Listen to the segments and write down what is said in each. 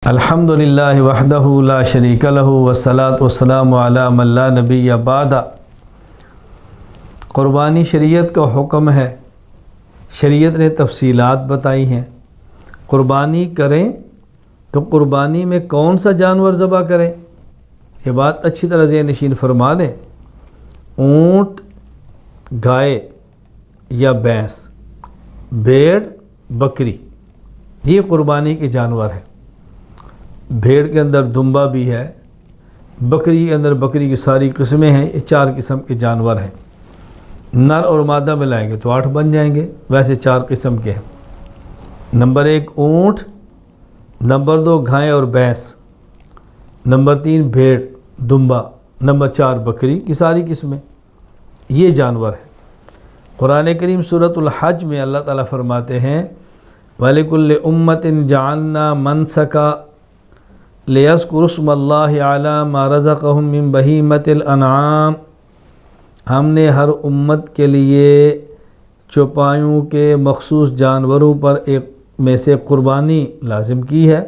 الحمدللہ وحدہ لا شریک لہ والصلاۃ والسلام علی من لا نبی بعد۔ قربانی شریعت کا حکم ہے، شریعت نے تفصیلات بتائی ہیں۔ قربانی کریں تو قربانی میں کون سا جانور ذبح کریں، یہ بات اچھی طرح ذہن نشین فرما دیں۔ اونٹ، گائے یا بھینس، بھیڑ، بکری، یہ قربانی کے جانور ہیں۔ بھیڑ کے اندر دمبا بھی ہے، بکری کے اندر بکری کی ساری قسمیں ہیں، یہ 4 قسم کے جانور ہیں۔ نر اور مادہ ملائیں گے تو 8 بن جائیں گے، ویسے 4 قسم کے ہیں۔ نمبر 1 اونٹ، نمبر 2 گائے اور بھینس، نمبر 3 بھیڑ دمبا، نمبر 4 بکری کی ساری قسمیں، یہ جانور ہیں۔ قرآن کریم سورۃ الحج میں اللہ تعالیٰ فرماتے ہیں وَلِكُلِّ أُمَّةٍ جَعَلْنَا مَنْسَكًا لِيَذْكُرُوا اسْمَ اللَّهِ عَلَىٰ مَا رَزَقَهُم مِّن بَهِيمَةِ الْأَنْعَامِ، ہم نے ہر امت کے لیے چوپایوں کے مخصوص جانوروں پر ایک میں سے قربانی لازم کی ہے،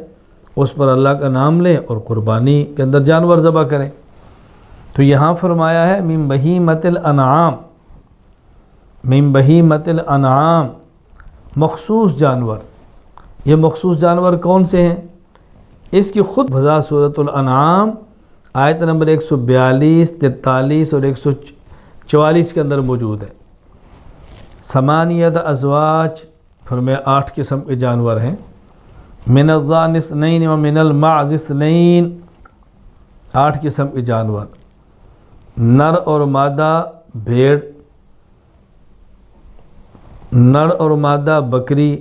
اس پر اللہ کا نام لیں اور قربانی کے اندر جانور ذبح کریں۔ تو یہاں فرمایا ہے من بہیمۃ الانعام، من بہیمۃ الانعام، مخصوص جانور۔ یہ مخصوص جانور کون سے ہیں؟ اس کی خود بذات سورۃ الانعام آیت نمبر 142، 43 اور 144 کے اندر موجود ہے۔ ثمانیۃ ازواج، فرمایا 8 قسم کے جانور ہیں۔ من الضأن اثنین ومن المعز اثنین، 8 قسم کے جانور۔ نر اور مادہ بھیڑ، نر اور مادہ بکری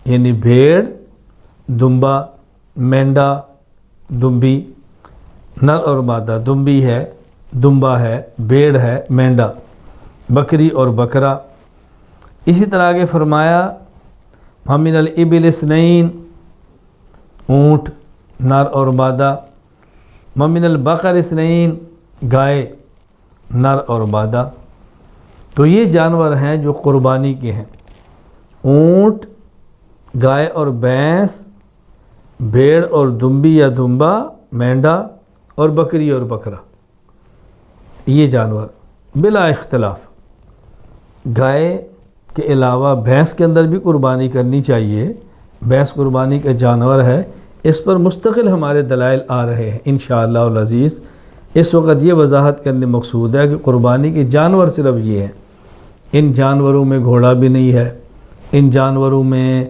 یعنی بھیڑ، دمبا، مینڈا، دمبی، نر اور مادہ، دمبی ہے، دمبا ہے، بھیڑ ہے، مینڈا، بکری اور بکرا۔ اسی طرح آگے فرمایا وَمِنَ الْإِبِلِ اثْنَيْنِ، اونٹ نر اور مادہ، وَمِنَ الْبَقَرِ اثْنَيْنِ، گائے نر اور مادہ۔ تو یہ جانور ہیں جو قربانی کے ہیں، اونٹ، گائے اور بھینس، بھیڑ اور دمبی یا دمبا، مینڈا اور بکری اور بکرا، یہ جانور بلا اختلاف۔ گائے کے علاوہ بھینس کے اندر بھی قربانی کرنی چاہیے، بھینس قربانی کا جانور ہے، اس پر مستقل ہمارے دلائل آ رہے ہیں انشاءاللہ العزیز۔ اس وقت یہ وضاحت کرنے مقصود ہے کہ قربانی کے جانور صرف یہ ہیں، ان جانوروں میں گھوڑا بھی نہیں ہے، ان جانوروں میں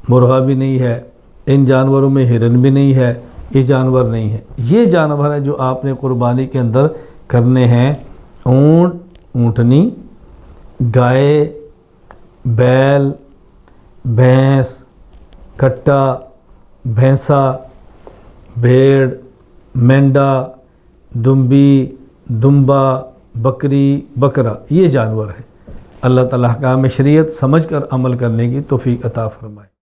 مرغا بھی نہیں ہے، ان جانوروں میں ہرن بھی نہیں ہے، یہ جانور نہیں ہے۔ یہ جانور ہیں جو آپ نے قربانی کے اندر کرنے ہیں، اونٹ، اونٹنی، گائے، بیل، بھینس، کٹا، بھینسا، بھیڑ، مینڈا، دمبی، دمبا، بکری، بکرا، یہ جانور ہیں۔ اللہ تعالیٰ احکام شریعت سمجھ کر عمل کرنے کی توفیق عطا فرمائے۔